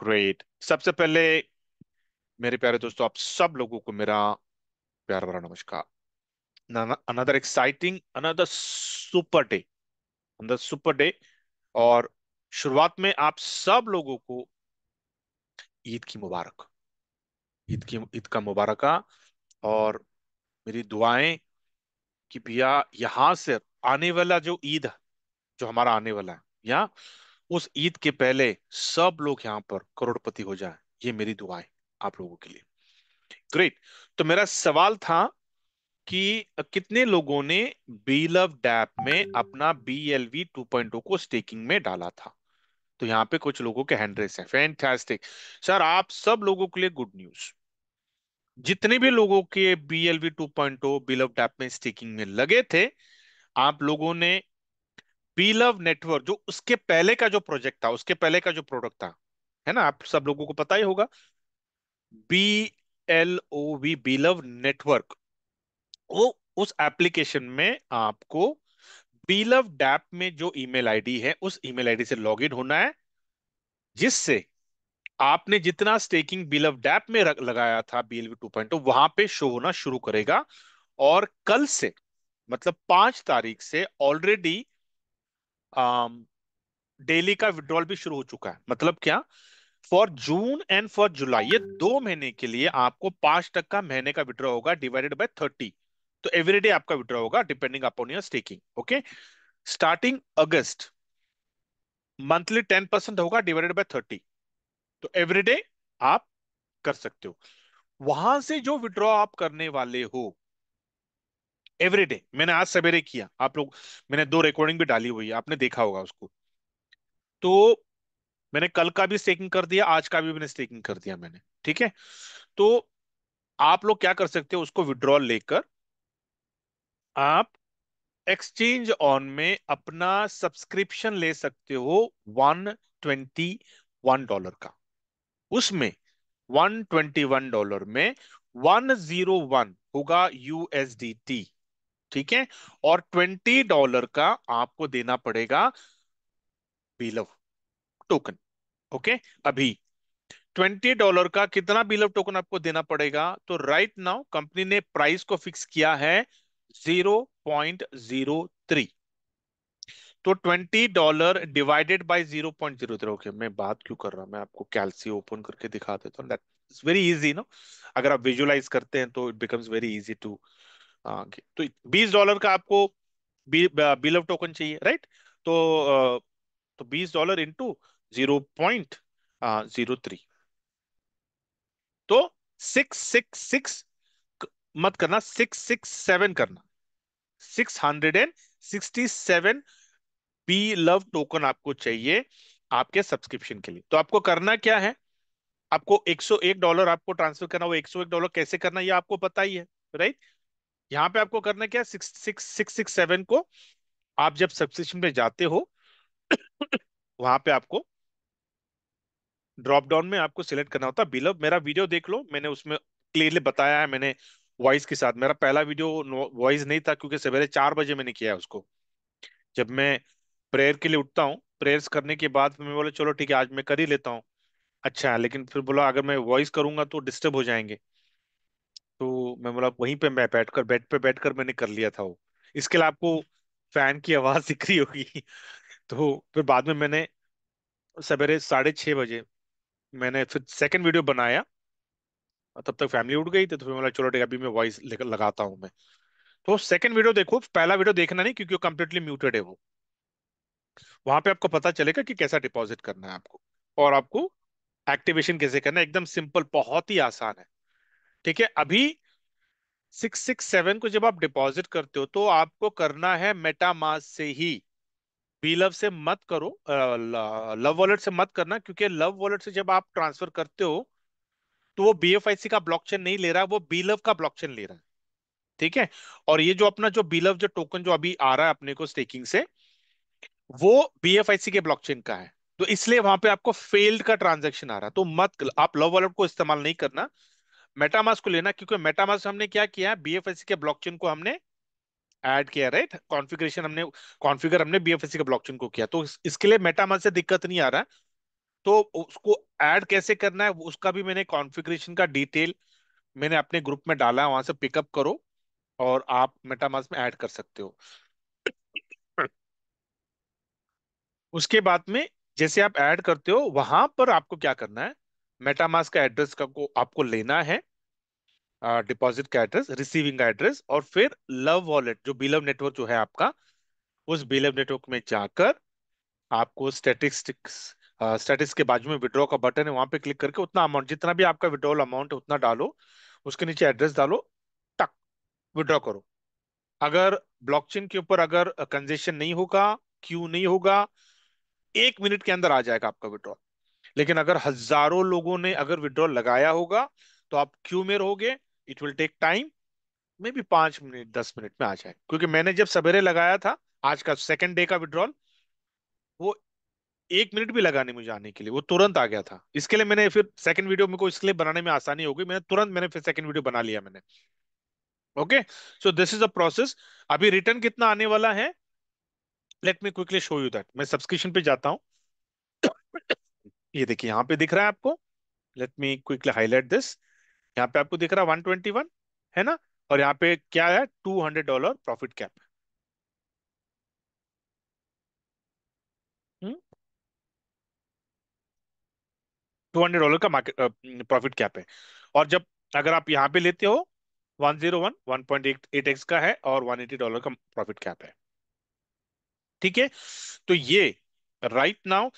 Great. सबसे पहले मेरे प्यारे दोस्तों, आप सब लोगों को मेरा प्यार भरा नमस्कार। Another exciting, another super day, another super day. और शुरुआत में आप सब लोगों को ईद की मुबारक, ईद का मुबारक। और मेरी दुआएं कि भैया यहां से आने वाला जो ईद है, जो हमारा आने वाला है, या उस ईद के पहले सब लोग यहाँ पर करोड़पति हो जाएं। ये मेरी दुआएं आप लोगों के लिए। ग्रेट। तो मेरा सवाल था कि कितने लोगों ने बीलव ऐप में अपना BLV 2.0 को स्टेकिंग में डाला था। तो यहाँ पे कुछ लोगों के हैंड रेस है। फैंटास्टिक सर, आप सब लोगों के लिए गुड न्यूज। जितने भी लोगों के BLV 2.0 बीलव ऐप में स्टेकिंग में लगे थे, आप लोगों ने बीलव नेटवर्क, जो उसके पहले का जो प्रोजेक्ट था, उसके पहले का जो प्रोडक्ट था, है ना, आप सब लोगों को पता ही होगा, BLOV, बीलव नेटवर्क। वो उस एप्लीकेशन में आपको बीलव ऐप में जो ईमेल आईडी है, उस ईमेल आईडी से लॉगिन होना है, जिससे आपने जितना स्टेकिंग बीलव ऐप में लगाया था BLV 2.0, वहां पे शो होना शुरू करेगा। और कल से, मतलब 5 तारीख से ऑलरेडी डेली का विड्रॉल भी शुरू हो चुका है। मतलब क्या, फॉर जून एंड फॉर जुलाई, ये 2 महीने के लिए आपको 5% महीने का विड्रॉ होगा, डिवाइडेड बाय 30। तो एवरीडे आपका विड्रॉ होगा depending upon your staking. Okay. Starting August, monthly 10% होगा, डिवाइडेड बाय 30। तो एवरीडे आप कर सकते हो। वहां से जो विड्रॉ आप करने वाले हो एवरीडे, मैंने आज सवेरे किया, आप लोग, मैंने 2 रिकॉर्डिंग भी डाली हुई है, आपने देखा होगा उसको। तो मैंने कल का भी स्टेकिंग कर दिया, आज का भी मैंने स्टेकिंग कर दिया मैंने। ठीक है। तो आप लोग क्या कर सकते हो, उसको विड्रॉल लेकर आप एक्सचेंज ऑन में अपना सब्सक्रिप्शन ले सकते हो, $121 का। उसमें $121 में 101 होगा USDT। ठीक है। और $20 का आपको देना पड़ेगा बिलव टोकन। ओके। अभी $20 का कितना बिलव टोकन आपको देना पड़ेगा, तो राइट नाउ कंपनी ने प्राइस को फिक्स किया है 0.03। तो $20 डिवाइडेड बाय 0.03। ओके, मैं बात क्यों कर रहा हूं, मैं आपको कैलसी ओपन करके दिखा देता हूँ। That is very easy no. अगर आप विजुलाइज करते हैं तो it becomes very easy too. तो $20 का आपको बिल ऑफ टोकन चाहिए, राइट। तो तो $20 इंटू 0.03, तो 666 मत करना, 667 करना। 667 बी लव टोकन आपको चाहिए आपके सब्सक्रिप्शन के लिए। तो आपको करना क्या है, आपको $101 आपको ट्रांसफर करना। वो $101 कैसे करना, ये आपको पता ही है, राइट। यहाँ पे आपको करना क्या है, 667 को आप जब सब्सक्रिप्शन पे जाते हो वहां पे आपको ड्रॉप डाउन में आपको सिलेक्ट करना होता है बिल। मेरा वीडियो देख लो, मैंने उसमें क्लियरली बताया है, मैंने वॉइस के साथ। मेरा पहला वीडियो वॉइस नहीं था, क्योंकि सवेरे 4 बजे मैंने किया है उसको। जब मैं प्रेयर के लिए उठता हूँ, प्रेयर्स करने के बाद मैं बोला चलो ठीक है, आज मैं कर ही लेता हूँ। अच्छा, लेकिन फिर बोला अगर मैं वॉइस करूंगा तो डिस्टर्ब हो जाएंगे। तो मैं बोला वहीं पे मैं बैठकर, बेड पे बैठकर मैंने कर लिया था वो। इसके लिए आपको फैन की आवाज दिख रही होगी। तो फिर बाद में मैंने सवेरे 6:30 बजे मैंने फिर सेकंड वीडियो बनाया। और तब तक फैमिली उठ गई थी, तो फिर मैं बोला चलो ठीक है, अभी मैं वॉइस लगाता हूँ मैं। तो सेकंड वीडियो देखो, पहला वीडियो देखना नहीं, क्योंकि वो कंप्लीटली म्यूटेड है वो। वहां पे आपको पता चलेगा कि कैसा डिपॉजिट करना है आपको, और आपको एक्टिवेशन कैसे करना है। एकदम सिंपल, बहुत ही आसान है। ठीक है। अभी 667 को जब आप डिपॉजिट करते हो, तो आपको करना है मेटामास्क से ही। बीलव से मत करो, लव वॉलेट से मत करना, क्योंकि लव वॉलेट से जब आप ट्रांसफर करते हो तो वो BFIC का ब्लॉकचेन नहीं ले रहा, वो बीलव का ब्लॉकचेन ले रहा है। ठीक है। और ये जो अपना जो बीलव जो टोकन जो अभी आ रहा है अपने को स्टेकिंग से, वो BFIC के ब्लॉकचेन का है। तो इसलिए वहां पे आपको फेल्ड का ट्रांजैक्शन आ रहा है। तो मत, आप लव वॉलेट को इस्तेमाल नहीं करना, मेटामास्क को लेना। क्योंकि मेटामास्क हमने क्या किया, BFIC के ब्लॉकचेन को हमने ऐड किया, राइट। कॉन्फ़िगरेशन हमने, कॉन्फ़िगर हमने BFIC के ब्लॉकचेन को किया। तो इसके लिए मेटामास्क से दिक्कत नहीं आ रहा है। तो उसको ऐड कैसे करना है उसका भी मैंने कॉन्फ़िगरेशन का डिटेल मैंने अपने ग्रुप में डाला है, वहां से पिकअप करो और आप मेटामास्क में ऐड कर सकते हो। उसके बाद में जैसे आप ऐड करते हो वहां पर आपको क्या करना है, मेटामास्क का एड्रेस का को आपको लेना है, डिपॉजिट का एड्रेस, रिसीविंग का एड्रेस, और फिर लव वॉलेट जो बिलव नेटवर्क जो है आपका, उस बिलव नेटवर्क में जाकर आपको स्टैटिस्टिक्स, स्टैटिस के बाजू में विड्रॉ का बटन है, वहां पे क्लिक करके उतना अमाउंट जितना भी आपका विड्रॉल अमाउंट है उतना डालो, उसके नीचे एड्रेस डालो, टक, विड्रॉ करो। अगर ब्लॉकचेन के ऊपर अगर कंजेशन नहीं होगा, क्यू नहीं होगा, 1 मिनट के अंदर आ जाएगा आपका विड्रॉल। लेकिन अगर हजारों लोगों ने अगर विड्रॉल लगाया होगा तो आप क्यू में रहोगे, it will take time, maybe 5 minute 10 minute में आ जाए। क्योंकि मैंने जब सवेरे लगाया था, आज का सेकंड डे का विड्रॉल, वो 1 मिनट भी लगा नहीं मुझे आने के लिए, वो तुरंत आ गया था। इसके लिए मैंने फिर सेकंड वीडियो में को इसके लिए बनाने में आसानी होगी, मैंने तुरंत मैंने फिर सेकंड वीडियो बना लिया मैंने। Okay, so this is a process. अभी रिटर्न कितना आने वाला है, late me quickly show you that. मैं सब्सक्रिप्शन पे जाता हूँ, ये देखिए यहाँ पे दिख रहा है आपको, late me quickly highlight this. यहाँ पे आपको दिख रहा है 121, है ना? और यहाँ पे क्या है, $200 प्रॉफिट कैप। 200 डॉलर का मार्केट प्रॉफिट कैप है। और जब अगर आप यहाँ पे लेते हो 101, 1.8x का है, और $180 का प्रॉफिट कैप है। ठीक है, तो ये राइट नाउ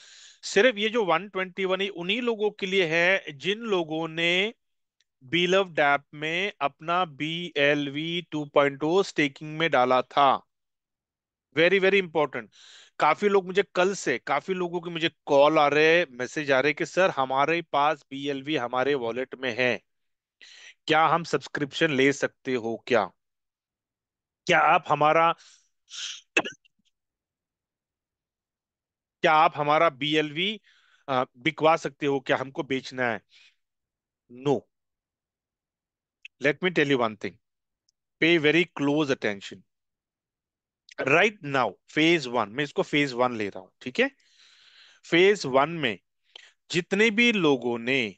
सिर्फ ये जो 121 है उन्हीं लोगों के लिए है जिन लोगों ने बीलव डैप में अपना BLV 2.0 स्टेकिंग में डाला था। Very very important. काफी लोग मुझे कल से, काफी लोगों के मुझे कॉल आ रहे, मैसेज आ रहे कि सर हमारे पास BLV हमारे वॉलेट में है, क्या हम सब्सक्रिप्शन ले सकते हो क्या? क्या आप हमारा क्या आप हमारा BLV बिकवा सकते हो क्या, हमको बेचना है? No, let me tell you one thing, pay very close attention. Right now phase one, मैं इसको फेज वन ले रहा हूं, ठीक है? फेज वन में जितने भी लोगों ने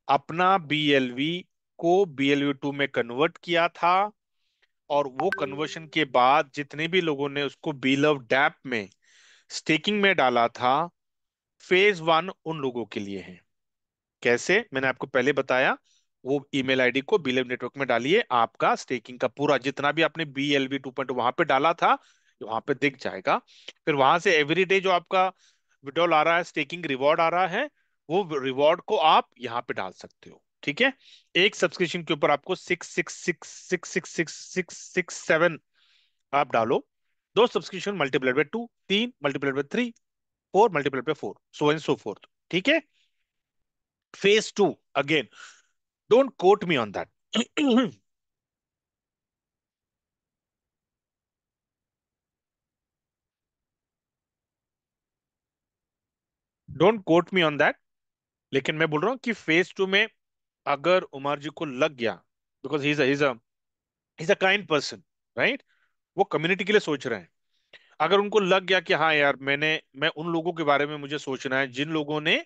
अपना BLV को BLV 2 में कन्वर्ट किया था, और वो कन्वर्शन के बाद जितने भी लोगों ने उसको बीलव डैप में स्टेकिंग में डाला था, फेज वन उन लोगों के लिए है। कैसे, मैंने आपको पहले बताया, वो ईमेल आईडी को बीएलवी नेटवर्क में डालिए, आपका स्टेकिंग का पूरा जितना भी आपने BLV 2 वहां पे डाला था वहां पे दिख जाएगा। फिर वहां से एवरी डे जो आपका विड्रॉल आ रहा है, स्टेकिंग रिवॉर्ड आ रहा है, वो रिवॉर्ड को आप यहाँ पे डाल सकते हो। ठीक है, एक सब्सक्रिप्शन के ऊपर आपको 666666667 आप डालो, दो subscription multiplied by 2, 3 multiplied by 3, 4 multiplied by 4, so and so fourth. ठीक है, phase two again, don't quote me on that. Don't quote me on that. लेकिन मैं बोल रहा हूँ कि फेज टू में अगर उमर जी को लग गया, because he is a kind person, right? वो कम्युनिटी के लिए सोच रहे हैं। अगर उनको लग गया कि हाँ यार, मैं उन लोगों के बारे में मुझे सोचना है जिन लोगों ने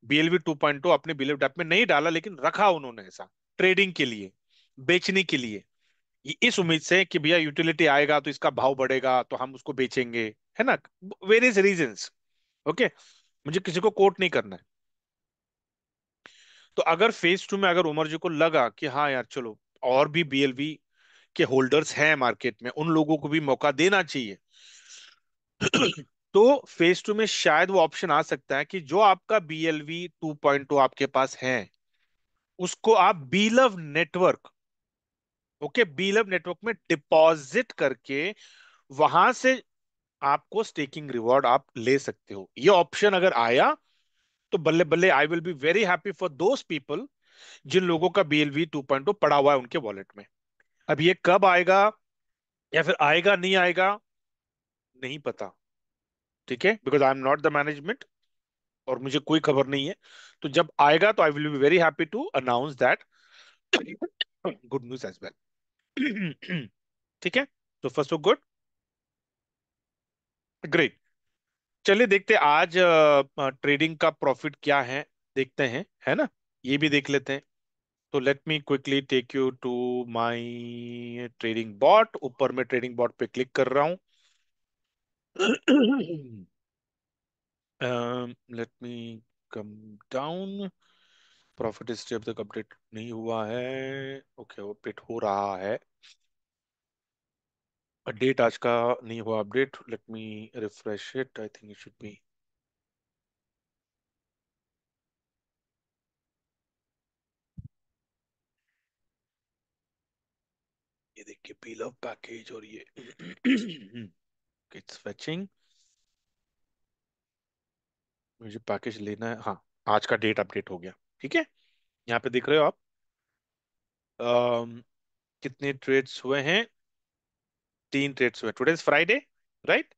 BLV 2.0 अपने बिलीव डैप में नहीं डाला, लेकिन रखा उन्होंने ऐसा ट्रेडिंग के लिए, बेचने के लिए, इस उम्मीद से कि भैया यूटिलिटी आएगा तो इसका भाव बढ़ेगा तो हम उसको बेचेंगे, है ना? Various reasons. ओके, मुझे किसी को कोट नहीं करना है। तो अगर फेज टू में अगर उमर जी को लगा कि हाँ यार चलो, और भी BLV के होल्डर्स हैं मार्केट में, उन लोगों को भी मौका देना चाहिए, तो फेज टू में शायद वो ऑप्शन आ सकता है कि जो आपका BLV 2.0 आपके पास है, उसको आप बीलव नेटवर्क, ओके, बीलव नेटवर्क में डिपॉजिट करके वहां से आपको स्टेकिंग रिवॉर्ड आप ले सकते हो। ये ऑप्शन अगर आया तो बल्ले बल्ले, I will be very happy for those people जिन लोगों का BLV 2.0 पड़ा हुआ है उनके वॉलेट में। अब ये कब आएगा या फिर आएगा नहीं आएगा, नहीं पता। ठीक है, because I am not the management, और मुझे कोई खबर नहीं है। तो जब आएगा तो I will be very happy to announce that good news as well. ठीक है, तो फर्स्ट ऑफ गुड, ग्रेट। चलिए देखते हैं आज ट्रेडिंग का प्रॉफिट क्या है, देखते हैं, है ना। ये भी देख लेते हैं। तो let me quickly take you to my trading bot. ऊपर में ट्रेडिंग बॉट पे क्लिक कर रहा हूँ। Let me come down. Profit history अब तक अपडेट नहीं हुआ है। ओके, अपडेट हो रहा है। डेट आज का नहीं हुआ update. Let me refresh it. I think it should be. ये देखिए, पील ऑफ पैकेज और ये इट्स फेचिंग। मुझे पैकेज लेना है, हाँ। आज का डेट अपडेट हो गया। ठीक है, यहाँ पे दिख रहे हो आप। अम, कितने ट्रेड्स हुए हैं? 3 ट्रेड्स हुए। Today is Friday, right.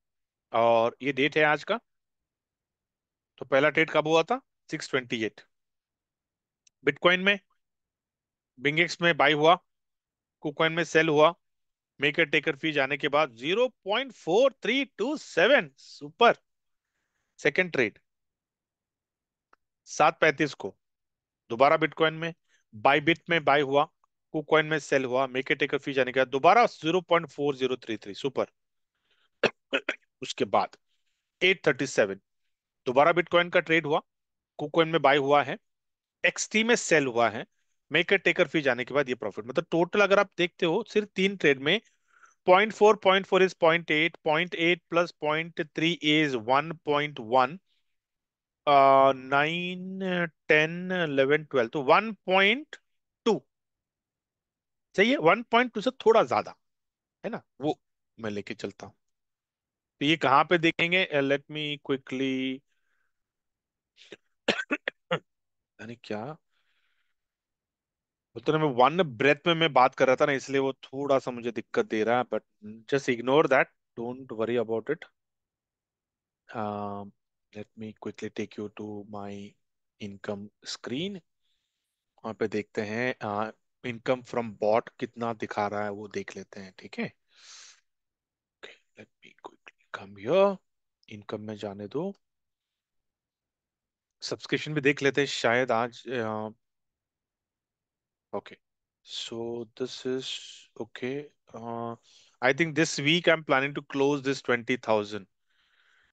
और ये डेट है आज का। तो पहला ट्रेड कब हुआ था? 6/28। बिटकॉइन में बिंगेक्स में बाई हुआ, कुकॉइन में सेल हुआ। मेकर टेकर फी जाने के बाद 0.4327 सुपर। सेकंड ट्रेड 7:35 को दोबारा बिटकॉइन में बाइबिट में बाय हुआ, कुकॉइन में सेल हुआ। मेके टेकर फी जाने के बाद दोबारा 0.4033 सुपर। उसके बाद 8:37 दोबारा बिटकॉइन का ट्रेड हुआ, कुकॉइन में बाय हुआ है, एक्सटी में सेल हुआ है। मेकर टेकर फी जाने के बाद ये प्रॉफिट, मतलब टोटल अगर आप देखते हो सिर्फ 3 ट्रेड में 0.4 इज 0.8, 0.8 प्लस 0.3 इज 1.1, 9 10 11 12, तो 1.2। सही है, 1.2 से थोड़ा ज्यादा, है ना वो। मैं लेके चलता हूँ। तो ये कहाँ पे देखेंगे? Late me quickly. यानी क्या बोलते ना, मैं वन ब्रेथ में मैं बात कर रहा था ना, इसलिए वो थोड़ा सा मुझे दिक्कत दे रहा है, but just ignore that, don't worry about it. Let me quickly take you to my income screen. वहां पे देखते हैं इनकम फ्रॉम बॉट कितना दिखा रहा है, वो देख लेते हैं। ठीक है, late me quickly come here. Income में जाने दो। सब्सक्रिप्शन भी देख लेते हैं, शायद आज। Okay, so this is okay. I think this week I am planning to close this 20,000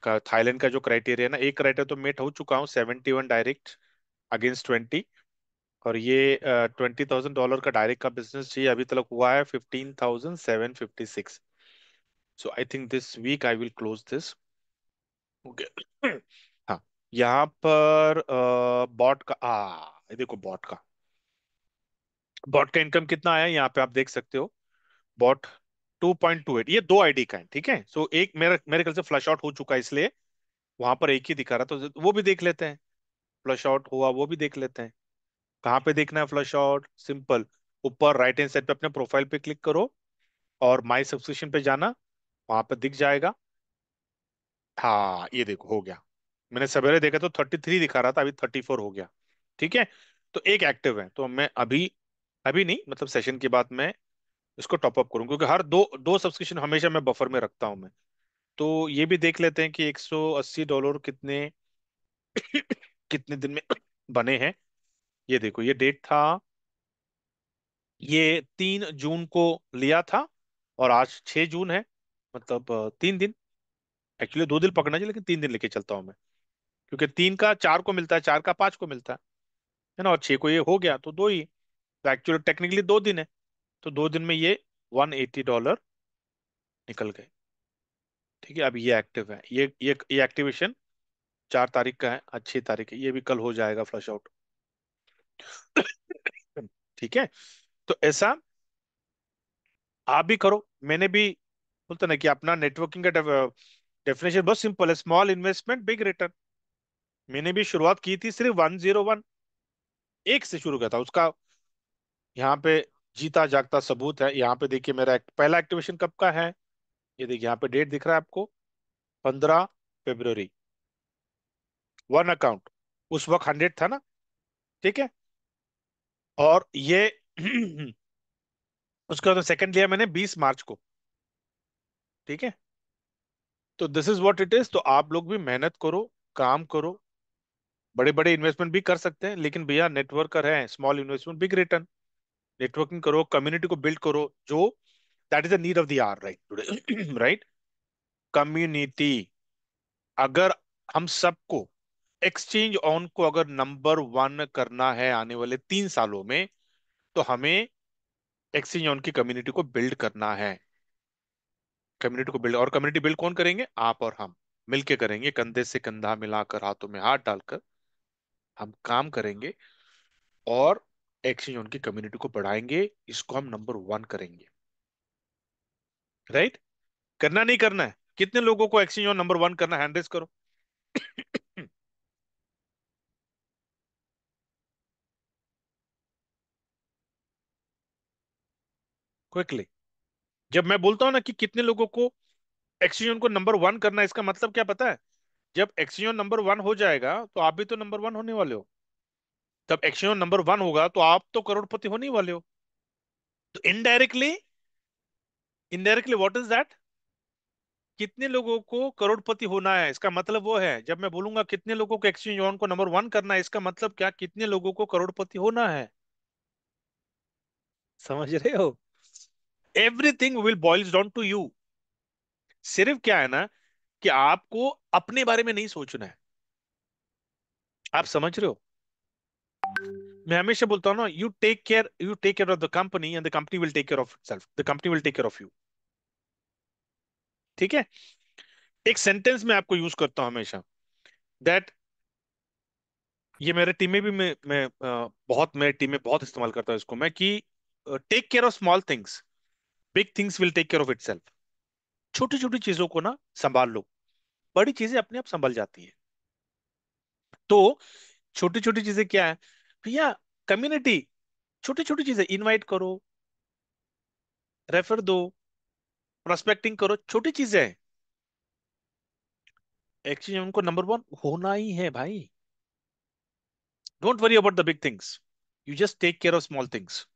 का। थाईलैंड का जो क्राइटेरिया ना, एक क्राइटेरिया तो मेट हो चुका हूँ, 71 डायरेक्ट अगेंस्ट 20। और ये $20,000 का डायरेक्ट का बिजनेस चाहिए, अभी तक हुआ है 15,756। So I think this week I will close this. Okay. हाँ, यहाँ पर बॉट का ये देखो, बॉट का इनकम कितना आया यहाँ पे आप देख सकते हो। बॉट 2.28, ये दो आईडी का है। ठीक है, सो एक मेरा मेरे ख्याल से फ्लश आउट हो चुका है, इसलिए वहां पर एक ही दिखा रहा, तो वो भी देख लेते हैं। फ्लश आउट हुआ वो भी देख लेते हैं। कहाँ पे देखना है फ्लश आउट? सिंपल, ऊपर राइट हैंड साइड पे अपने प्रोफाइल पे क्लिक करो और माई सब्सक्रिप्शन पे जाना, वहां पे दिख जाएगा। हाँ, ये देखो हो गया। मैंने सवेरे देखा तो 33 दिखा रहा था, अभी 34 हो गया। ठीक है, तो एक एक्टिव है, तो मैं अभी, अभी नहीं मतलब सेशन के बाद मैं इसको टॉप अप करूँ, क्योंकि हर दो दो सब्सक्रिप्शन हमेशा मैं बफर में रखता हूँ मैं। तो ये भी देख लेते हैं कि $180 कितने कितने दिन में बने हैं। ये देखो, ये डेट था, ये 3 जून को लिया था, और आज 6 जून है। मतलब 3 दिन। एक्चुअली 2 दिन पकड़ना चाहिए, लेकिन 3 दिन लेके चलता हूँ मैं, क्योंकि 3 का 4 को मिलता है, 4 का 5 को मिलता है ना, और 6 को ये हो गया तो दो ही। तो एक्चुअली टेक्निकली 2 दिन है, तो 2 दिन में ये $180 निकल गए। ठीक है, अब ये एक्टिव है, ये एक्टिवेशन 4 तारीख का है, आज 6 तारीख है, ये भी कल हो जाएगा फ्लश आउट। ठीक है, तो ऐसा आप भी करो। मैंने भी बोलते ना कि अपना नेटवर्किंग का डेफिनेशन बहुत सिंपल है, स्मॉल इन्वेस्टमेंट बिग रिटर्न। मैंने भी शुरुआत की थी सिर्फ 101 एक से शुरू किया था उसका। यहाँ पे जीता जागता सबूत है। यहाँ पे देखिए, मेरा पहला एक्टिवेशन कब का है, ये देखिए यहाँ पे डेट दिख रहा है आपको, 15 फरवरी। वन अकाउंट, उस वक्त 100 था ना। ठीक है, और ये उसके बाद सेकंड लिया मैंने 20 मार्च को। ठीक है, तो this is what it is. तो आप लोग भी मेहनत करो, काम करो। बड़े बड़े इन्वेस्टमेंट भी कर सकते हैं, लेकिन भैया नेटवर्कर है, small investment big return. Networking करो, कम्युनिटी को बिल्ड करो, जो that is the need of the hour right today right. Community. अगर हम सबको एक्सचेंज ऑन को अगर नंबर वन करना है आने वाले 3 सालों में, तो हमें एक्सचेंज ऑन की कम्युनिटी को बिल्ड करना है। कम्युनिटी को बिल्ड, और कम्युनिटी बिल्ड कौन करेंगे? आप और हम मिलके करेंगे, कंधे से कंधा मिलाकर, हाथों में हाथ डालकर हम काम करेंगे, और एक्सचेंज ऑन की कम्युनिटी को बढ़ाएंगे, इसको हम नंबर वन करेंगे। राइट? करना नहीं करना है? कितने लोगों को एक्सचेंज ऑन नंबर वन करना, हैंड रेज करो। क्विकली। जब मैं बोलता हूं ना कि कितने लोगों को एक्सचेंज ऑन को नंबर वन करना है, इसका मतलब क्या पता है? जब एक्सचेंज ऑन नंबर वन हो जाएगा, तो आप भी तो नंबर वन होने वाले हो। जब एक्सचेंज ऑन नंबर वन होगा, तो आप तो करोड़पति होने ही वाले हो। तो indirectly, indirectly what is that? कितने लोगों को करोड़पति होना है, इसका मतलब वो है, जब मैं बोलूंगा कितने लोगों को एक्सचेंज ऑन को नंबर वन करना है, इसका मतलब क्या? कितने लोगों को करोड़पति होना है। समझ रहे हो? Everything will boils down to you. सिर्फ क्या है ना, कि आपको अपने बारे में नहीं सोचना है। आप समझ रहे हो? मैं हमेशा बोलता हूँ ना, you take care of the company and the company will take care of itself, the company will take care of you. ठीक है? एक सेंटेंस में आपको यूज करता हूं हमेशा, दैट, ये मेरे टीम में भी बहुत, मेरे टीम में बहुत इस्तेमाल करता हूं इसको मैं, कि take care of small things, big things will take care of itself. छोटी छोटी चीजों को ना संभाल लो, बड़ी चीजें अपने आप संभल जाती है। तो छोटी छोटी चीजें क्या है भैया? कम्युनिटी। छोटी छोटी चीजें, इनवाइट करो, रेफर दो, प्रोस्पेक्टिंग करो, छोटी चीजें हैं। एक्सचेंज उनको नंबर वन होना ही है भाई। Don't worry about the big things, you just take care of small things.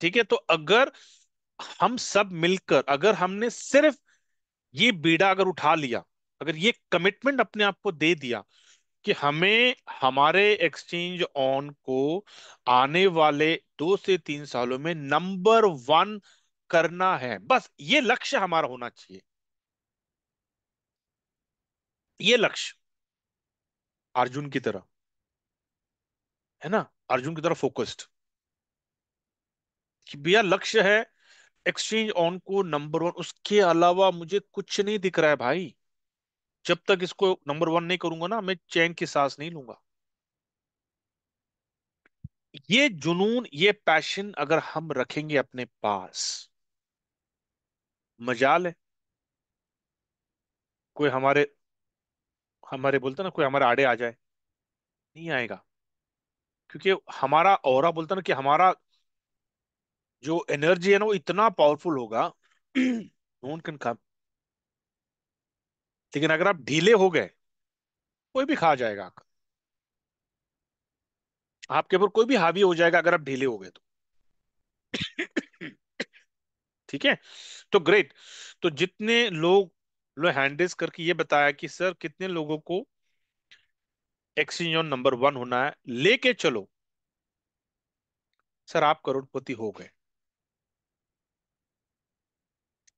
ठीक है? तो अगर हम सब मिलकर, अगर हमने सिर्फ ये बीड़ा अगर उठा लिया, अगर ये कमिटमेंट अपने आप को दे दिया कि हमें हमारे एक्सचेंज ऑन को आने वाले 2 से 3 सालों में नंबर वन करना है, बस ये लक्ष्य हमारा होना चाहिए। ये लक्ष्य, अर्जुन की तरह, है ना? अर्जुन की तरह फोकस्ड, कि भैया लक्ष्य है एक्सचेंज ऑन को नंबर वन, उसके अलावा मुझे कुछ नहीं दिख रहा है भाई। जब तक इसको नंबर वन नहीं करूंगा ना, मैं चैन की सांस नहीं लूंगा। ये जुनून, ये पैशन अगर हम रखेंगे अपने पास, मजाल है कोई हमारे हमारे बोलते ना, कोई हमारे आड़े आ जाए, नहीं आएगा। क्योंकि हमारा ऑरा बोलता ना, कि हमारा जो एनर्जी है ना, वो इतना पावरफुल होगा नो वन कैन कम। लेकिन अगर आप ढीले हो गए, कोई भी खा जाएगा, आपके ऊपर कोई भी हावी हो जाएगा अगर आप ढीले हो गए तो। ठीक है? तो ग्रेट। तो जितने लोग लो हैंड रेज करके ये बताया कि सर कितने लोगों को एक्सचेंज ऑन नंबर वन होना है, लेके चलो, सर आप करोड़पति हो गए।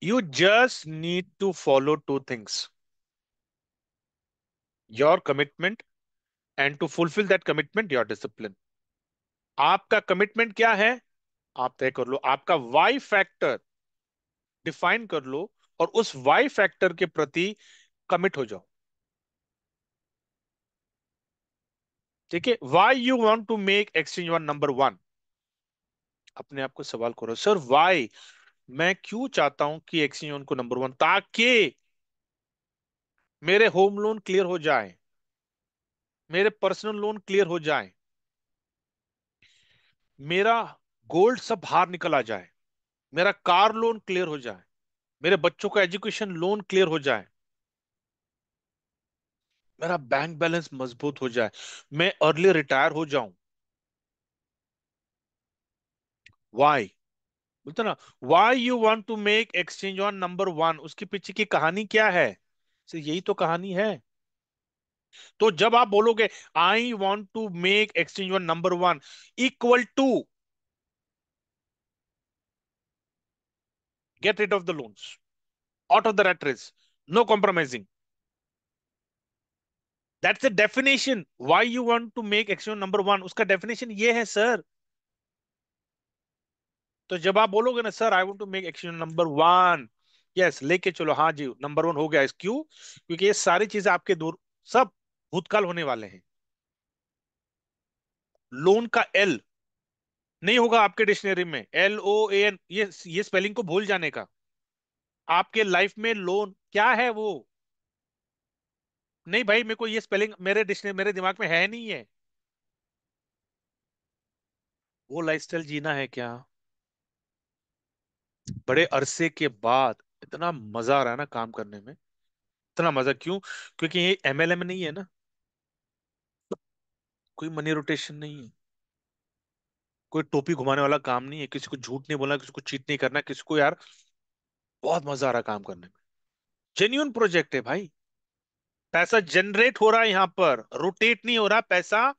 You just need to follow two things, your commitment, and to fulfil that commitment your discipline. आपका कमिटमेंट क्या है? आप तय कर लो, आपका वाई फैक्टर डिफाइन कर लो, और उस वाई फैक्टर के प्रति कमिट हो जाओ। ठीक है? Why you want to make exchange one number one. अपने आप को सवाल करो, सर वाई, मैं क्यों चाहता हूं कि एक्सचेंज वन को नंबर वन, ताकि मेरे होम लोन क्लियर हो जाए, मेरे पर्सनल लोन क्लियर हो जाए, मेरा गोल्ड सब बाहर निकल आ जाए, मेरा कार लोन क्लियर हो जाए, मेरे बच्चों का एजुकेशन लोन क्लियर हो जाए, मेरा बैंक बैलेंस मजबूत हो जाए, मैं अर्ली रिटायर हो जाऊं। वाई? बोलते ना, why you want to make exchange on number one, उसके पीछे की कहानी क्या है? यही तो कहानी है। तो जब आप बोलोगे I want to make exchange on number one equal to get rid of the loans, out of the rat race, no compromising, that's the definition. Why you want to make exchange number one, उसका definition ये है sir. तो जब आप बोलोगे ना sir I want to make exchange number one, yes लेके चलो, हाँ जी नंबर वन हो गया। इस क्यों? क्योंकि ये सारी चीजें आपके दूर, सब भूतकाल होने वाले हैं। लोन का एल नहीं होगा आपके डिक्शनरी में, LOAN, ये स्पेलिंग को भूल जाने का। आपके लाइफ में लोन क्या है वो? नहीं भाई, मेरे को ये स्पेलिंग मेरे डिक्शनरी, मेरे दिमाग में है नहीं है। वो लाइफस्टाइल जीना है क्या? बड़े अरसे के बाद इतना मजा आ रहा है ना काम करने में। इतना मजा क्यों? क्योंकि ये MLM नहीं है ना, कोई मनी रोटेशन नहीं है, कोई टोपी घुमाने वाला काम नहीं है, किसी को झूठ नहीं बोलना, किसी को चीट नहीं करना, किसी को यार। बहुत मजा आ रहा है काम करने में। जेन्युइन प्रोजेक्ट है भाई। पैसा जनरेट हो रहा है यहाँ पर, रोटेट नहीं हो रहा पैसा,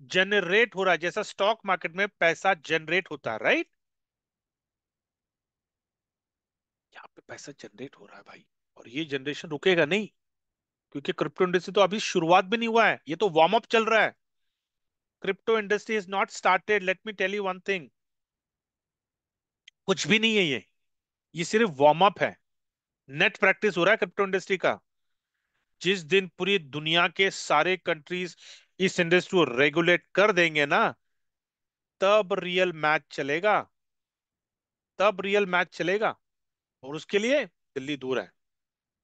जनरेट हो रहा है। जैसा स्टॉक मार्केट में पैसा जनरेट होता है, राइट? यहाँ पे पैसा जनरेट हो रहा है भाई। और ये जनरेशन रुकेगा नहीं, क्योंकि क्रिप्टो इंडस्ट्री तो अभी शुरुआत भी नहीं हुआ है, ये तो वार्म अप चल रहा है। Crypto industry is not started, let me tell you one thing. कुछ भी नहीं है ये सिर्फ वार्म अप है। नेट प्रैक्टिस हो रहा है क्रिप्टो इंडस्ट्री का। जिस दिन पूरी दुनिया के सारे कंट्रीज इस इंडस्ट्री को रेगुलेट कर देंगे ना, तब रियल मैच चलेगा, तब रियल मैच चलेगा। और उसके लिए दिल्ली दूर है।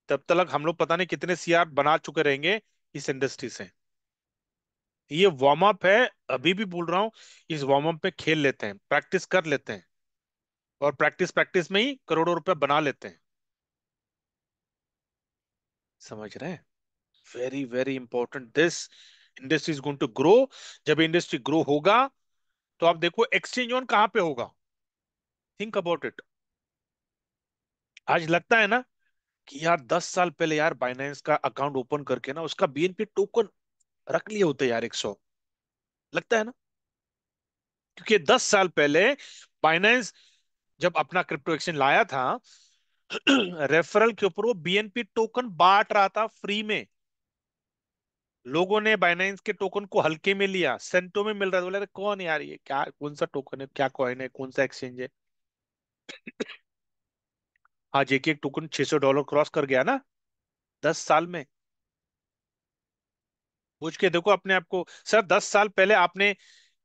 तब तक हम लोग पता नहीं कितने CR बना चुके रहेंगे इस इंडस्ट्री से। ये वार्म अप है, अभी भी बोल रहा हूं। इस वार्म अप में खेल लेते हैं, प्रैक्टिस कर लेते हैं, और प्रैक्टिस प्रैक्टिस में ही करोड़ों रुपए बना लेते हैं। समझ रहे हैं? Very very important this. Industry is going to grow. जब इंडस्ट्री ग्रो होगा, तो आप देखो एक्सचेंज ऑन कहाँ पे होगा। Think about it. आज लगता है ना कि यार 10 साल पहले यार बाइनेंस का अकाउंट ओपन करके ना उसका BNP टोकन रख लिए होते यार 100। लगता है ना? क्योंकि 10 साल पहले बाइनेंस जब अपना क्रिप्टो एक्सचेंज लाया था, रेफरल के ऊपर वो BNP टोकन बांट रहा था फ्री में। लोगों ने बाइनेंस के टोकन को हल्के में लिया, सेंटो में मिल रहा था। बोले अरे कौन यार, ये क्या, कौन सा टोकन है, क्या कॉइन है, कौन सा एक्सचेंज है? हाँ, जेके एक टोकन $600 क्रॉस कर गया ना 10 साल में। पूछ के देखो अपने आप को सर, 10 साल पहले आपने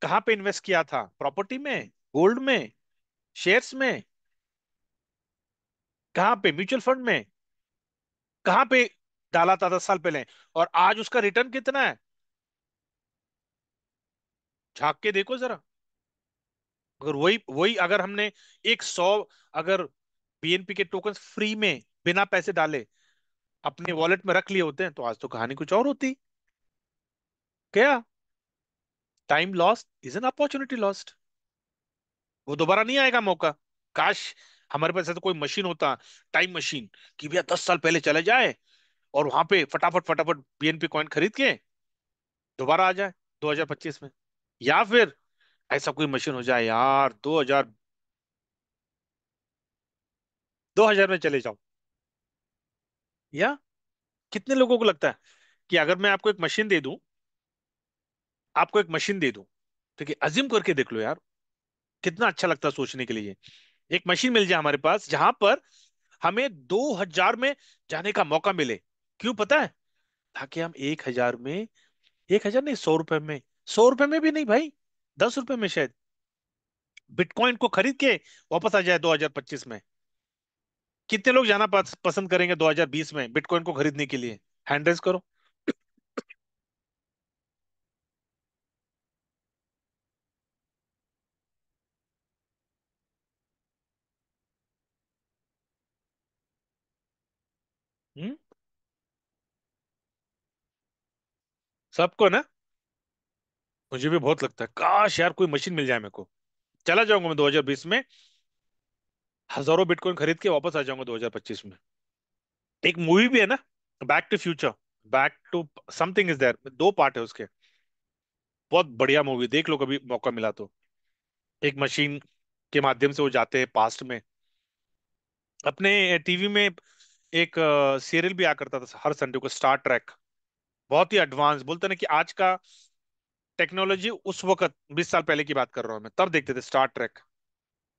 कहाँ पे इन्वेस्ट किया था? प्रॉपर्टी में, गोल्ड में, शेयर्स में? कहाँ पे? म्यूचुअल फंड में? कहाँ पे डाला था 10 साल पहले? और आज उसका रिटर्न कितना है? झांक के देखो जरा। अगर वही वही अगर हमने एक 100 अगर BNP के टोकन फ्री में बिना पैसे डाले अपने वॉलेट में रख लिए होते हैं, तो आज तो कहानी कुछ और होती। क्या? Time lost is an opportunity lost. वो दोबारा नहीं आएगा मौका। काश हमारे पास ऐसा कोई मशीन होता, टाइम मशीन, कि भैया 10 साल पहले चले जाए और वहां पे फटाफट फटाफट BNP कॉइन खरीद के दोबारा आ जाए 2025 में। या फिर ऐसा कोई मशीन हो जाए यार, 2000 में चले जाओ। या कितने लोगों को लगता है कि अगर मैं आपको एक मशीन दे दूं, आपको एक मशीन दे दूं, ठीक है, अज्यूम करके देख लो यार, कितना अच्छा लगता है सोचने के लिए। एक मशीन मिल जाए हमारे पास जहां पर हमें 2000 में जाने का मौका मिले। क्यों पता है? ताकि हम 1000 में, 1000 नहीं, 100 रुपए में, 100 रुपए में भी नहीं भाई, 10 रुपए में शायद बिटकॉइन को खरीद के वापस आ जाए 2025 में। कितने लोग जाना पसंद करेंगे 2020 में बिटकॉइन को खरीदने के लिए? हैंड रेज करो। हम्म। सबको ना। मुझे भी बहुत लगता है, काश यार कोई मशीन मिल जाए मेरे को, चला जाऊंगा मैं 2020 में। हजारों बिटकॉइन खरीद के वापस आ जाऊंगा 2025 में। एक मूवी भी है ना, back to future, back to something is there, दो पार्ट है उसके। बहुत बढ़िया मूवी, देख लो कभी मौका मिला तो। एक मशीन के माध्यम से वो जाते हैं पास्ट में। अपने टीवी में एक सीरियल भी आया करता था हर संडे को, स्टार ट्रैक। बहुत ही एडवांस, बोलते ना कि आज का टेक्नोलॉजी, उस वक्त 20 साल पहले की बात कर रहा हूँ मैं, तब देखते थे स्टार ट्रैक।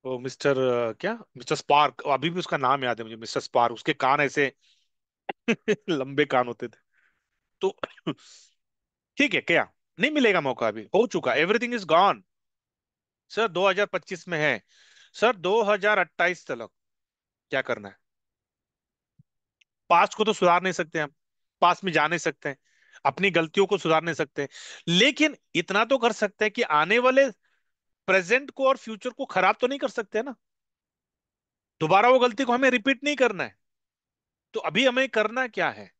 वो मिस्टर क्या, मिस्टर स्पार्क, अभी भी उसका नाम याद है मुझे, मिस्टर स्पार्क। उसके कान ऐसे लंबे कान होते थे। तो ठीक है क्या, नहीं मिलेगा मौका, अभी हो चुका, एवरीथिंग इज गॉन। सर 2025 में है, सर 2028 तक क्या करना है? पास्ट को तो सुधार नहीं सकते हम, पास्ट में जा नहीं सकते हैं, अपनी गलतियों को सुधार नहीं सकते हैं, लेकिन इतना तो कर सकते हैं कि आने वाले प्रेजेंट को और फ्यूचर को खराब तो नहीं कर सकते ना। दोबारा वो गलती को हमें रिपीट नहीं करना है। तो अभी हमें करना क्या है?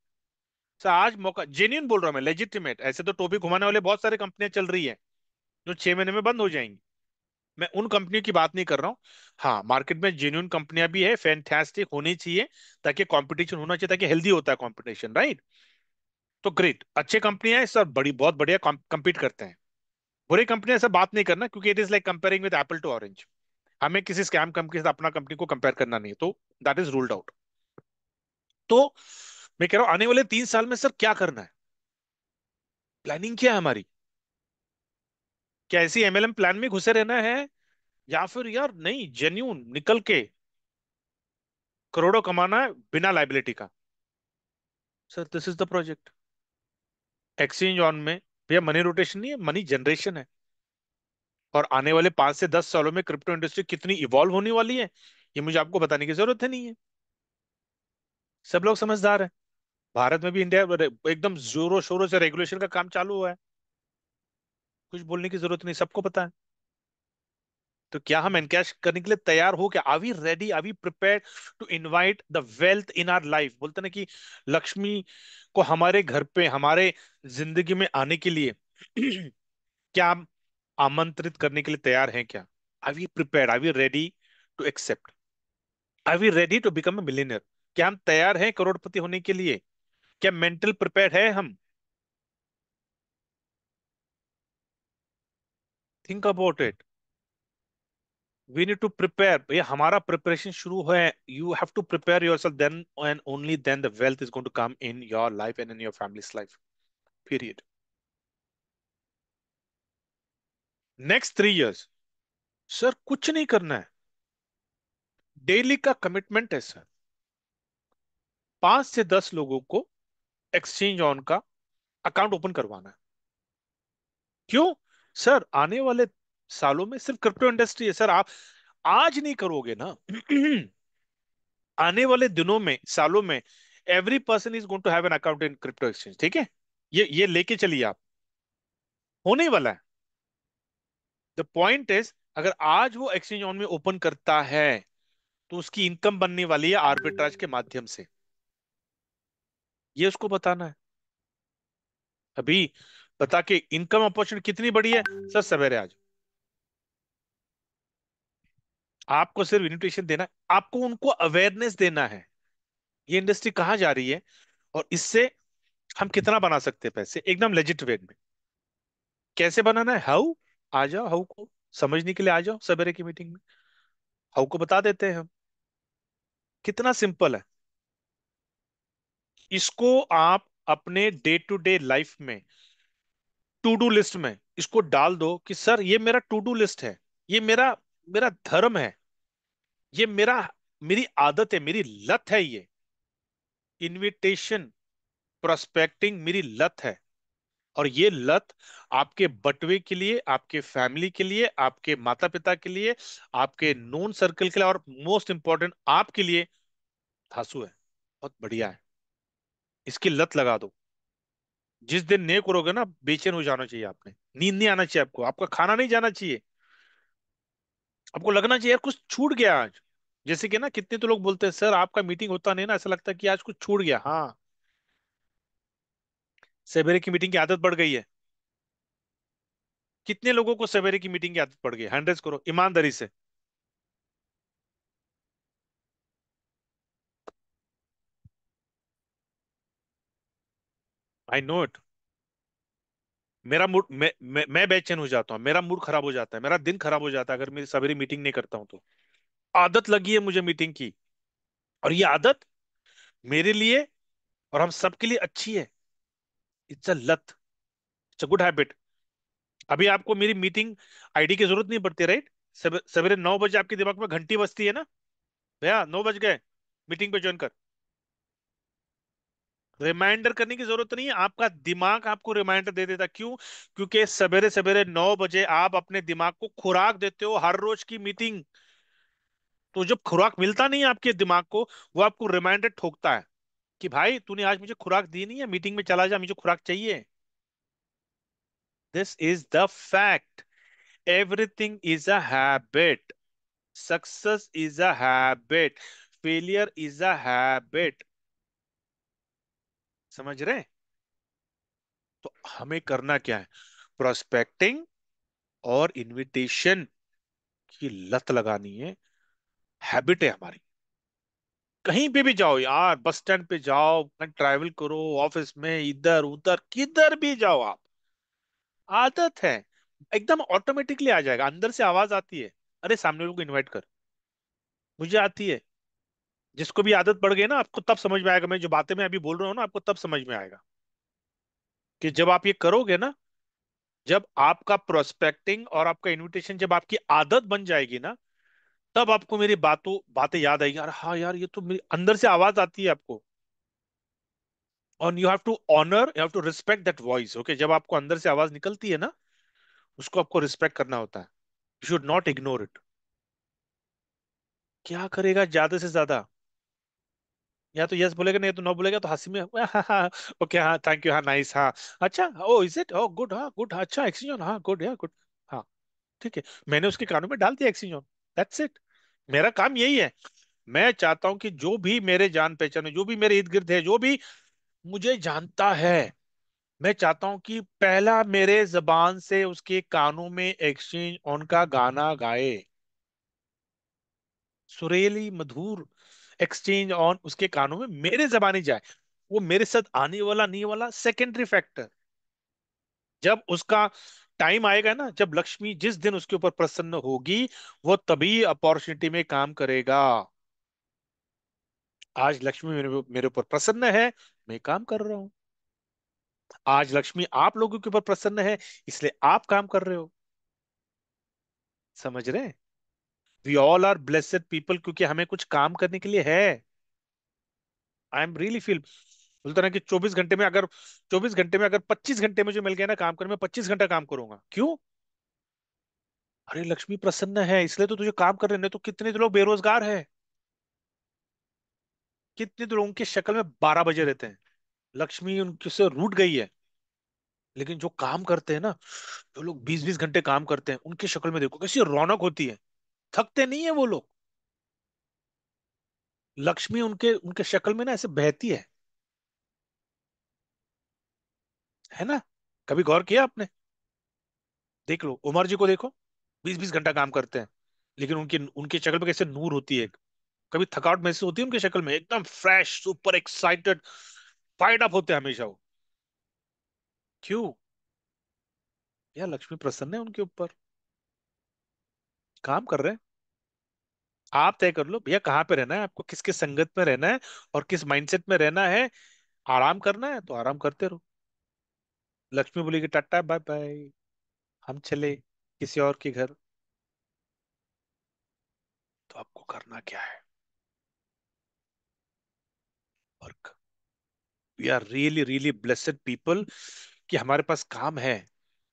सर आज मौका, जेन्युइन बोल रहा हूं मैं, लेजिटिमेट, ऐसे तो टोपी घुमाने वाले बहुत सारे कंपनियां चल रही है जो 6 महीने में बंद हो जाएंगी। मैं उन कंपनियों की बात नहीं कर रहा हूँ। हाँ, मार्केट में जेन्युइन कंपनियां भी है, फैंटास्टिक होनी चाहिए, ताकि कंपटीशन होना चाहिए, ताकि हेल्दी होता है कंपटीशन, राइट? तो ग्रेट, अच्छे कंपनियां हैं सर, बड़ी बहुत बढ़िया compete करते हैं। बुरी कंपनियां से बात नहीं करना, क्योंकि it is like comparing with apple to orange. हमें किसी स्कैम कंपनी के साथ अपना कंपनी को कंपेयर करना नहीं है, तो दैट इज रूल्ड आउट। तो मैं कह रहा हूं आने वाले 3 साल में सर क्या करना है, प्लानिंग क्या है हमारी? क्या ऐसी एमएलएम प्लान में घुसे रहना है, या फिर यार नहीं, जेन्यून निकल के करोड़ों कमाना है बिना लाइबिलिटी का? Sir this is the project. Exchange on में भैया मनी रोटेशन नहीं है, मनी जनरेशन है। और आने वाले 5 से 10 सालों में क्रिप्टो इंडस्ट्री कितनी इवॉल्व होने वाली है, ये मुझे आपको बताने की जरूरत है नहीं है। सब लोग समझदार हैं। भारत में भी इंडिया एकदम जोरों शोरों से रेगुलेशन का काम चालू हुआ है। कुछ बोलने की जरूरत नहीं, सबको पता है। तो क्या हम एनकैश करने के लिए तैयार हो? क्या are we ready, are we prepared to invite the wealth in our life? बोलते ना कि लक्ष्मी को हमारे घर पे, हमारे जिंदगी में आने के लिए क्या हम आमंत्रित करने के लिए तैयार हैं क्या? Are we prepared, are we ready to accept, are we ready to become a millionaire? क्या हम तैयार हैं करोड़पति होने के लिए? क्या मेंटल प्रिपेयर्ड है हम? Think about it. We need to prepare, ये हमारा प्रिपरेशन शुरू है। You have to prepare yourself, then and only then the wealth is going to come in your life and in your family's life, period. Next 3 years sir कुछ नहीं करना है, daily का commitment है सर, 5 से 10 लोगों को एक्सचेंज ऑन का अकाउंट ओपन करवाना है। क्यों? सर आने वाले सालों में सिर्फ क्रिप्टो इंडस्ट्री है सर, आप आज नहीं करोगे ना आने वाले दिनों में, सालों में, every person is going to have an account in crypto exchange, ठीक है? ये लेके चलिए आप, होने ही वाला है। द पॉइंट इज, अगर आज वो एक्सचेंज ऑन में ओपन करता है, तो उसकी इनकम बनने वाली है आर्बिट्राज के माध्यम से। ये उसको बताना है। अभी बता के इनकम अपॉर्चुनिटी कितनी बड़ी है सर, सवेरे आज आपको सिर्फ इन्विटेशन देना है, आपको उनको अवेयरनेस देना है, ये इंडस्ट्री कहाँ जा रही है, और इससे हम कितना बना सकते हैं पैसे, एकदम लेजिट वे में। कैसे बनाना है, हाउ? आ जाओ, हाउ को समझने के लिए आ जाओ सवेरे की मीटिंग में, हाउ को बता देते हैं हम। कितना सिंपल है। इसको आप अपने डे टू डे लाइफ में, टू डू लिस्ट में इसको डाल दो कि सर ये मेरा टू डू लिस्ट है, ये मेरा मेरा धर्म है, ये मेरी आदत है, मेरी लत है ये। इनविटेशन, प्रोस्पेक्टिंग मेरी लत है। और ये लत आपके बटवे के लिए, आपके फैमिली के लिए, आपके माता पिता के लिए, आपके नोन सर्कल के लिए, और मोस्ट इंपॉर्टेंट आपके लिए धांसू है, बहुत बढ़िया है। इसकी लत लगा दो। जिस दिन नहीं करोगे ना, बेचैन हो जाना चाहिए आपने, नींद नहीं आना चाहिए आपको, आपका खाना नहीं जाना चाहिए, आपको लगना चाहिए यार कुछ छूट गया आज। जैसे कि ना, कितने तो लोग बोलते हैं सर आपका मीटिंग होता नहीं ना, ऐसा लगता है कि आज कुछ छूट गया। हाँ, सवेरे की मीटिंग की आदत बढ़ गई है। कितने लोगों को सवेरे की मीटिंग की आदत पड़ गई, हंड्रेड करो ईमानदारी से। I know it. मेरा मूड, मैं बेचैन हो जाता हूँ, मेरा मूड खराब हो जाता है, मेरा दिन खराब हो जाता है अगर मेरी सवेरे मीटिंग नहीं करता हूँ तो। आदत लगी है मुझे मीटिंग की, और ये आदत मेरे लिए और हम सबके लिए अच्छी है। इट्स अ लत, इट्स अ गुड हैबिट। अभी आपको मेरी मीटिंग आईडी की जरूरत नहीं पड़ती, राइट? सवेरे 9 बजे आपके दिमाग में घंटी बजती है ना, भैया 9 बज गए, मीटिंग पे ज्वाइन कर। रिमाइंडर करने की जरूरत नहीं है, आपका दिमाग आपको रिमाइंडर दे देता। क्यों? क्योंकि सवेरे सवेरे 9 बजे आप अपने दिमाग को खुराक देते हो हर रोज की मीटिंग। तो जब खुराक मिलता नहीं है आपके दिमाग को, वो आपको रिमाइंडर ठोकता है कि भाई तूने आज मुझे खुराक दी नहीं है, मीटिंग में चला जा, मुझे खुराक चाहिए। This is the fact. Everything is a habit. Success is a habit. Failure is a habit. समझ रहे हैं? तो हमें करना क्या है? प्रोस्पेक्टिंग और इनविटेशन की लत लगानी है। हैबिट है हमारी। कहीं पे भी जाओ यार, बस स्टैंड पे जाओ, कहीं ट्रैवल करो, ऑफिस में, इधर उधर किधर भी जाओ आप, आदत है। एकदम ऑटोमेटिकली आ जाएगा, अंदर से आवाज आती है, अरे सामने वालों को इनवाइट कर। मुझे आती है। जिसको भी आदत पड़ गई ना, आपको तब समझ में आएगा, मैं जो बातें मैं अभी बोल रहा हूँ ना, आपको तब समझ में आएगा कि जब आप ये करोगे ना, जब आपका प्रोस्पेक्टिंग और आपका इनविटेशन जब आपकी आदत बन जाएगी ना, तब आपको मेरी बातें याद आएगी, यार हाँ यार, ये तो मेरी अंदर से आवाज आती है आपको। और you have to honour, you have to respect that voice. Okay, जब आपको अंदर से आवाज निकलती है ना, उसको आपको रिस्पेक्ट करना होता है। You should not ignore it. क्या करेगा ज्यादा से ज्यादा? या तो यस बोलेगा, नहीं तो नो बोलेगा, तो हंसी में ओके हाँ, थैंक यू, हाँ नाइस, हाँ अच्छा, oh is it, oh good, हाँ गुड, अच्छा एक्सचेंज, हाँ गुड, या गुड, हाँ ठीक है। मैंने उसके कानों में डाल दिया एक्सचेंज, दैट्स इट। मेरा काम यही है। मैं चाहता हूं कि जो भी मेरे जान पहचान है, जो भी मेरे इर्द गिर्द है, जो भी मुझे जानता है, मैं चाहता हूं कि पहला मेरे जबान से उसके कानों में एक्सचेंज ऑन का गाना गाए। सुरीली मधुर एक्सचेंज ऑन उसके कानों में मेरे जबानी जाए। वो मेरे साथ आने वाला नहीं वाला सेकेंडरी फैक्टर। जब उसका टाइम आएगा ना, जब लक्ष्मी जिस दिन उसके ऊपर प्रसन्न होगी, वो तभी अपॉर्चुनिटी में काम करेगा। आज लक्ष्मी मेरे मेरे ऊपर प्रसन्न है, मैं काम कर रहा हूं। आज लक्ष्मी आप लोगों के ऊपर प्रसन्न है, इसलिए आप काम कर रहे हो। समझ रहे हैं? We all are blessed people, क्योंकि हमें कुछ काम करने के लिए है। आई एम रियली फील, बोलते ना कि 24 घंटे में अगर 25 घंटे मुझे मिल गया ना काम करने में, 25 घंटा काम करूंगा। क्यों? अरे लक्ष्मी प्रसन्न है, इसलिए तो तुझे काम कर रहे हैं। नहीं तो कितने तो लोग बेरोजगार है, कितने तो लोगों की शक्ल में 12 बजे रहते हैं। लक्ष्मी उनसे से रूठ गई है। लेकिन जो काम करते हैं ना, जो लोग 20-20 घंटे काम करते हैं, उनकी शक्ल में देखो कैसी रौनक होती है। थकते नहीं है वो लोग। लक्ष्मी उनके उनके शक्ल में ना ऐसे बहती है ना? कभी गौर किया आपने? देख लो, उमर जी को देखो, 20-20 घंटा काम करते हैं, लेकिन उनकी उनकी शक्ल पे कैसे नूर होती है। कभी थकावट महसूस होती है उनकी शक्ल में? एकदम fresh, super excited, FIDE up होते हैं हमेशा वो। क्यों? यार लक्ष्मी प्रसन्न है उनके ऊपर, काम कर रहे हैं। आप तय कर लो भैया, कहाँ पे रहना है आपको, किसके संगत में रहना है और किस माइंडसेट में रहना है। आराम करना है तो आराम करते रहो। लक्ष्मी बोलेगी टाटा बाय बाय, हम चले किसी और के घर। तो आपको करना क्या है? Work. We are really really blessed people कि हमारे पास काम है।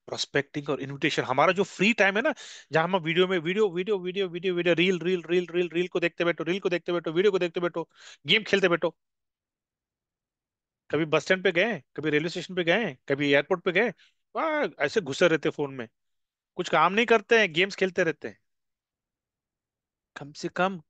प्रोस्पेक्टिंग और इनविटेशन, हमारा जो फ्री टाइम है ना, जहां हम वीडियो में video video video video video reel reel reel reel reel को देखते बैठो, रील को देखते बैठो, वीडियो को देखते बैठो, गेम खेलते बैठो। कभी बस स्टैंड पे गए, कभी रेलवे स्टेशन पे गए, कभी एयरपोर्ट पे गए, वहाँ ऐसे घुसे रहते फोन में, कुछ काम नहीं करते हैं, गेम्स खेलते रहते हैं। कम से कम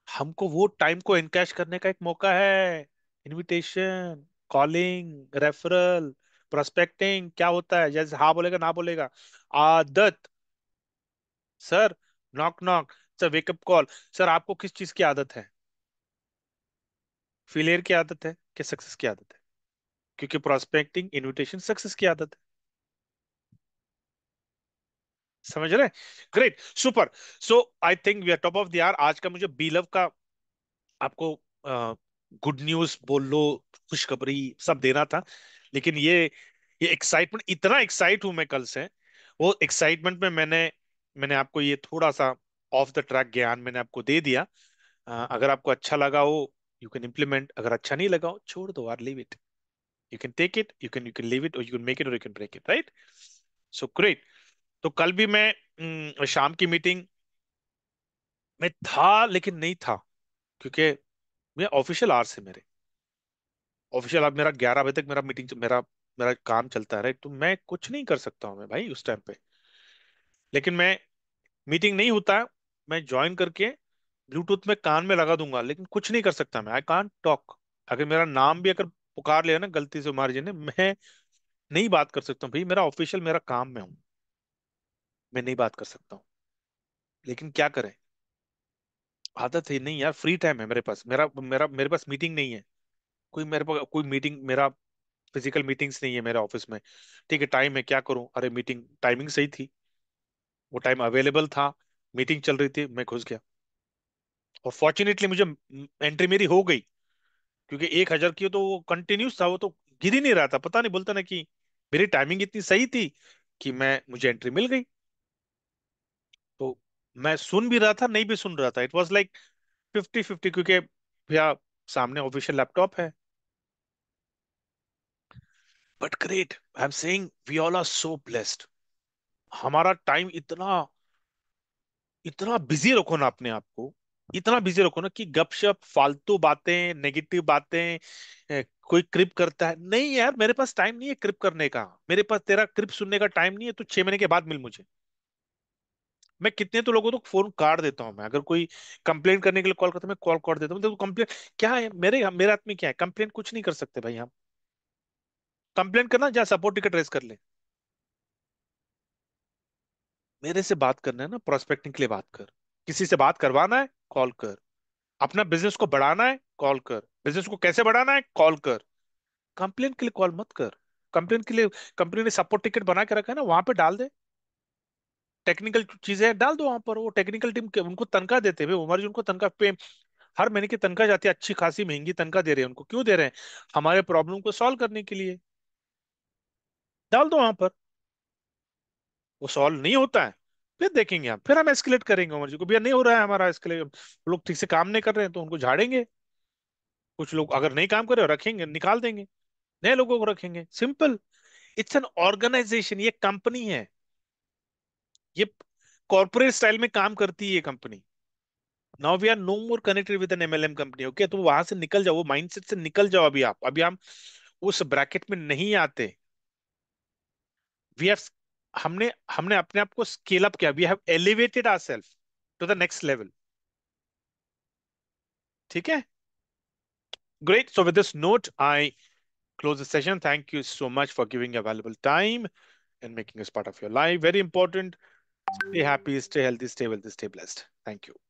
हमको वो टाइम को इनकैश करने का एक मौका है। इनविटेशन, कॉलिंग, रेफरल, प्रोस्पेक्टिंग क्या होता है? जैसे हाँ बोलेगा ना बोलेगा, आदत। Sir, knock knock, sir wake up call. Sir आपको किस चीज की आदत है? फेलियर की आदत है कि सक्सेस की आदत है? क्योंकि प्रोस्पेक्टिंग इनविटेशन सक्सेस की आदत है। समझ रहे? Great, super. So I think we are top of the hour. आज का मुझे बी लव का आपको गुड न्यूज बोल लो, खुशखबरी सब देना था। लेकिन ये एक्साइटमेंट, इतना एक्साइट हूं मैं कल से, वो एक्साइटमेंट में मैंने आपको ये थोड़ा सा ऑफ द ट्रैक ज्ञान मैंने आपको दे दिया। अगर आपको अच्छा लगा हो, यू कैन इम्प्लीमेंट। अगर अच्छा नहीं लगा हो, छोड़ दो यार, leave it. You can take it, you can leave it, और यू कैन मेक इट, और you can break it, right? So great. तो कल भी मैं शाम की मीटिंग में था लेकिन नहीं था, क्योंकि मैं ऑफिशियल आवर्स है मेरे। ऑफिशियल अब मेरा 11 बजे तक मेरा मीटिंग, मेरा मेरा काम चलता है, राइट? तो मैं कुछ नहीं कर सकता हूँ मैं भाई उस टाइम पे। लेकिन मैं, मीटिंग नहीं होता है, मैं ज्वाइन करके ब्लूटूथ में कान में लगा दूंगा, लेकिन कुछ नहीं कर सकता मैं। I can't talk. अगर मेरा नाम भी अगर पुकार लिया ना गलती से मार्जिन ने, मैं नहीं बात कर सकता हूँ भाई, मेरा ऑफिशियल मेरा काम में हूँ, मैं नहीं बात कर सकता हूँ। लेकिन क्या करें, आदत है नहीं यार। फ्री टाइम है मेरे पास, मेरा मेरा मेरे पास मीटिंग नहीं है। कोई मेरे पास कोई मीटिंग, मेरा फिजिकल मीटिंग्स नहीं है मेरे ऑफिस में। ठीक है, टाइम है, क्या करूं? अरे मीटिंग टाइमिंग सही थी, वो टाइम अवेलेबल था, मीटिंग चल रही थी, मैं घुस गया। और फॉर्चुनेटली मुझे एंट्री मेरी हो गई, क्योंकि 1,000 की तो वो कंटिन्यूस था, वो तो गिर ही नहीं रहा था। पता नहीं, बोलता ना कि मेरी टाइमिंग इतनी सही थी कि मैं मुझे एंट्री मिल गई। तो मैं सुन भी रहा था, नहीं भी सुन रहा था, इट वाज लाइक 50-50, क्योंकि भैया सामने ऑफिशियल लैपटॉप है। But great, I am saying we all are so blessed. हमारा टाइम इतना इतना बिजी रखो ना अपने आप को, इतना बिजी रखो ना कि गपशप, फालतू बातें, नेगेटिव बातें, कोई क्रिप करता है नहीं यार, मेरे पास टाइम नहीं है क्रिप करने का। मेरे पास तेरा क्रिप सुनने का टाइम नहीं है, तो 6 महीने के बाद मिल मुझे। मैं कितने तो लोगों को फोन काट देता हूं मैं। अगर कोई कंप्लेंट करने के लिए कॉल करता है, मैं कॉल काट देता हूँ। देखो कंप्लेंट क्या है, मेरे हाथ में क्या है? कंप्लेंट कुछ नहीं कर सकते भाई हम। कंप्लेंट करना, जा सपोर्ट टिकट रेस कर ले। मेरे से बात करना है ना, प्रोस्पेक्टिंग के लिए बात कर। किसी से बात करवाना है, कॉल कर। अपना बिजनेस को बढ़ाना है, कॉल कर। बिजनेस को कैसे बढ़ाना है, कॉल कर। कंप्लेन के लिए कॉल मत कर। कंप्लेन के लिए कंपनी ने सपोर्ट टिकट बना के रखा है ना, वहां पे डाल दे। टेक्निकल चीजें डाल दो वहां पर, वो टेक्निकल टीम के उनको तनख्वाह देते हुए, उमर जी उनको तनख्वाह पे, हर महीने की तनख्वाह जाती है, अच्छी खासी महंगी तनख्वाह दे रहे हैं उनको। क्यों दे रहे हैं? हमारे प्रॉब्लम को सॉल्व करने के लिए। डाल दो वहां पर। वो सॉल्व नहीं होता है, फिर देखेंगे हम, फिर हम एस्केलेट करेंगे उमर जी को, भैया नहीं हो रहा है हमारा एस्केलेट, लोग ठीक से काम नहीं कर रहे हैं, तो उनको झाड़ेंगे। कुछ लोग अगर नहीं काम करे, रखेंगे, निकाल देंगे, नए लोगों को रखेंगे। सिंपल। इट्स एन ऑर्गेनाइजेशन, ये कंपनी है, ये कॉर्पोरेट स्टाइल में काम करती है ये company. Now we are no more connected with an MLM company, okay? तो वहां से निकल जाओ, वो माइंडसेट से निकल जाओ। अभी हम उस ब्रैकेट में नहीं आते। वी हैव हमने हमने अपने आप को स्केल अप किया, we have elevated ourself to the next level. ठीक है, great. So with this note I close the session. Thank you so much for giving your valuable time and making us part of your life. Very important. Stay happy, stay healthy, stay wealthy, stay blessed. Thank you.